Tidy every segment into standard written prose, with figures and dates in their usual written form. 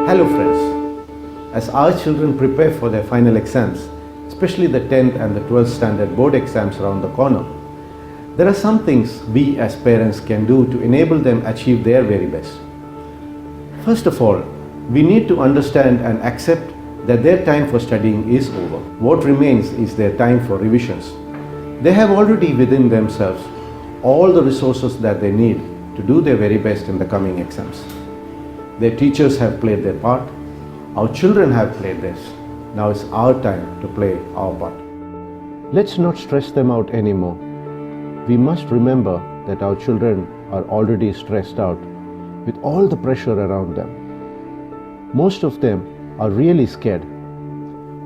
Hello friends, as our children prepare for their final exams, especially the 10th and the 12th standard board exams around the corner, there are some things we as parents can do to enable them achieve their very best. First of all, we need to understand and accept that their time for studying is over. What remains is their time for revisions. They have already within themselves all the resources that they need to do their very best in the coming exams. Their teachers have played their part, our children have played theirs. Now it's our time to play our part. Let's not stress them out anymore. We must remember that our children are already stressed out with all the pressure around them. Most of them are really scared,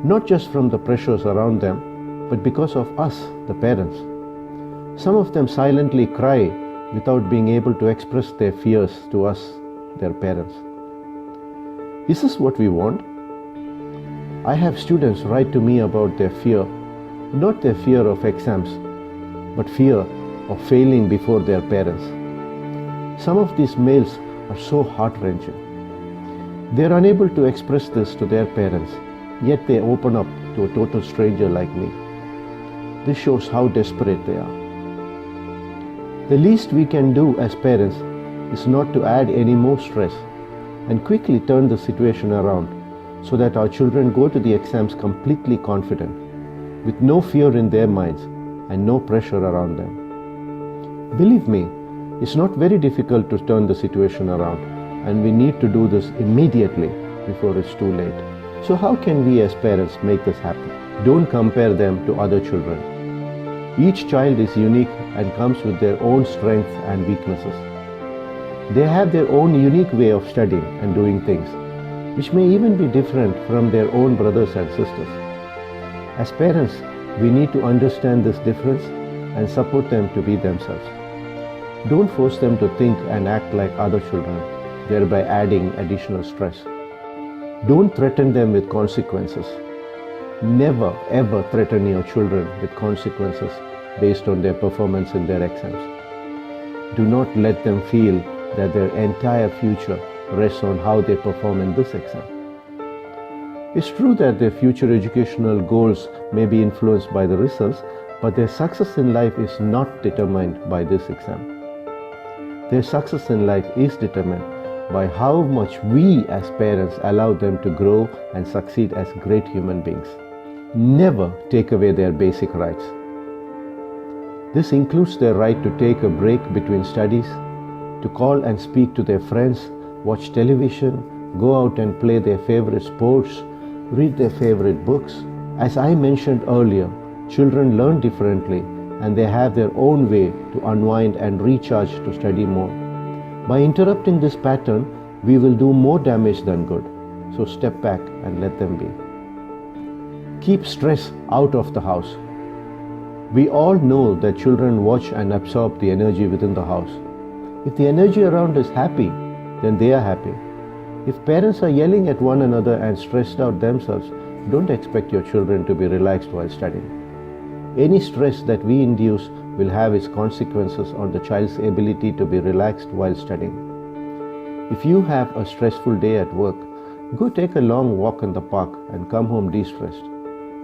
not just from the pressures around them, but because of us, the parents. Some of them silently cry without being able to express their fears to us, their parents. Is this what we want? I have students write to me about their fear, not their fear of exams, but fear of failing before their parents. Some of these mails are so heart-wrenching. They are unable to express this to their parents, yet they open up to a total stranger like me. This shows how desperate they are. The least we can do as parents is not to add any more stress and quickly turn the situation around so that our children go to the exams completely confident, with no fear in their minds and no pressure around them. Believe me, it's not very difficult to turn the situation around, and we need to do this immediately before it's too late. So how can we as parents make this happen? Don't compare them to other children. Each child is unique and comes with their own strengths and weaknesses. They have their own unique way of studying and doing things, which may even be different from their own brothers and sisters. As parents, we need to understand this difference and support them to be themselves. Don't force them to think and act like other children, thereby adding additional stress. Don't threaten them with consequences. Never ever threaten your children with consequences based on their performance in their exams. Do not let them feel that their entire future rests on how they perform in this exam. It's true that their future educational goals may be influenced by the results, but their success in life is not determined by this exam. Their success in life is determined by how much we as parents allow them to grow and succeed as great human beings. Never take away their basic rights. This includes their right to take a break between studies, to call and speak to their friends, watch television, go out and play their favorite sports, read their favorite books. As I mentioned earlier, children learn differently and they have their own way to unwind and recharge to study more. By interrupting this pattern, we will do more damage than good. So step back and let them be. Keep stress out of the house. We all know that children watch and absorb the energy within the house. If the energy around is happy, then they are happy. If parents are yelling at one another and stressed out themselves, don't expect your children to be relaxed while studying. Any stress that we induce will have its consequences on the child's ability to be relaxed while studying. If you have a stressful day at work, go take a long walk in the park and come home de-stressed.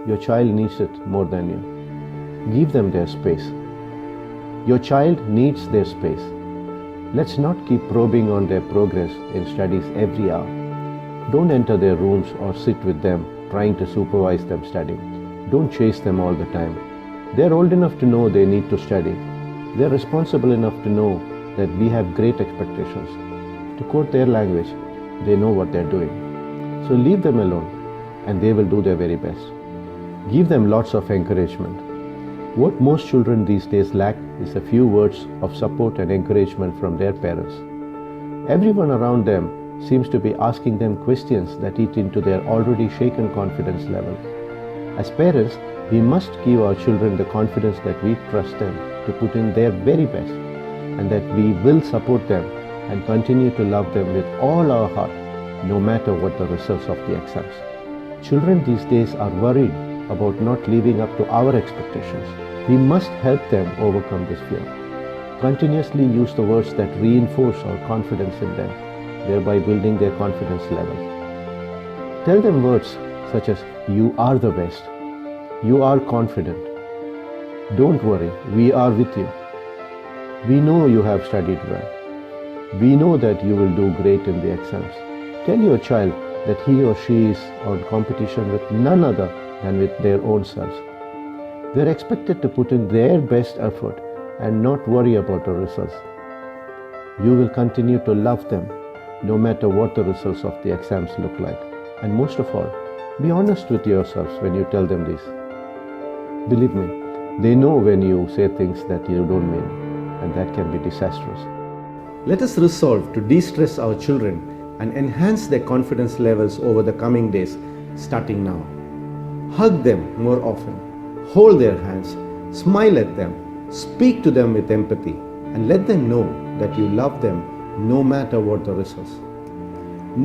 Your child needs it more than you. Give them their space. Your child needs their space. Let's not keep probing on their progress in studies every hour. Don't enter their rooms or sit with them trying to supervise them studying. Don't chase them all the time. They're old enough to know they need to study. They're responsible enough to know that we have great expectations. To quote their language, they know what they're doing. So leave them alone and they will do their very best. Give them lots of encouragement. What most children these days lack is a few words of support and encouragement from their parents. Everyone around them seems to be asking them questions that eat into their already shaken confidence level. As parents, we must give our children the confidence that we trust them to put in their very best and that we will support them and continue to love them with all our heart, no matter what the results of the exams. Children these days are worried about not living up to our expectations. We must help them overcome this fear. Continuously use the words that reinforce our confidence in them, thereby building their confidence level. Tell them words such as, "You are the best. You are confident. Don't worry, we are with you. We know you have studied well. We know that you will do great in the exams." Tell your child that he or she is on competition with none other than with their own selves. They are expected to put in their best effort and not worry about the results. You will continue to love them no matter what the results of the exams look like. And most of all, be honest with yourselves when you tell them this. Believe me, they know when you say things that you don't mean, and that can be disastrous. Let us resolve to de-stress our children and enhance their confidence levels over the coming days, starting now. Hug them more often, hold their hands, smile at them, speak to them with empathy, and let them know that you love them no matter what the results.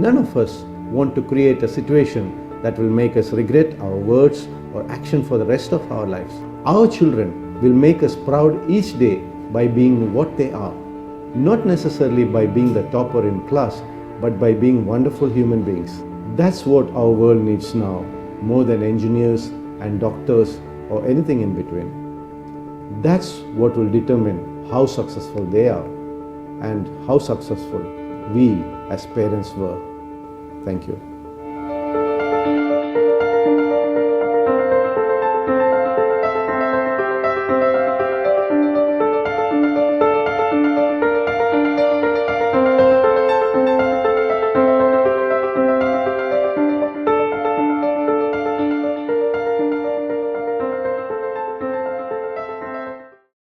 None of us want to create a situation that will make us regret our words or action for the rest of our lives. Our children will make us proud each day by being what they are, not necessarily by being the topper in class, but by being wonderful human beings. That's what our world needs now, more than engineers and doctors or anything in between. That's what will determine how successful they are and how successful we as parents were. Thank you.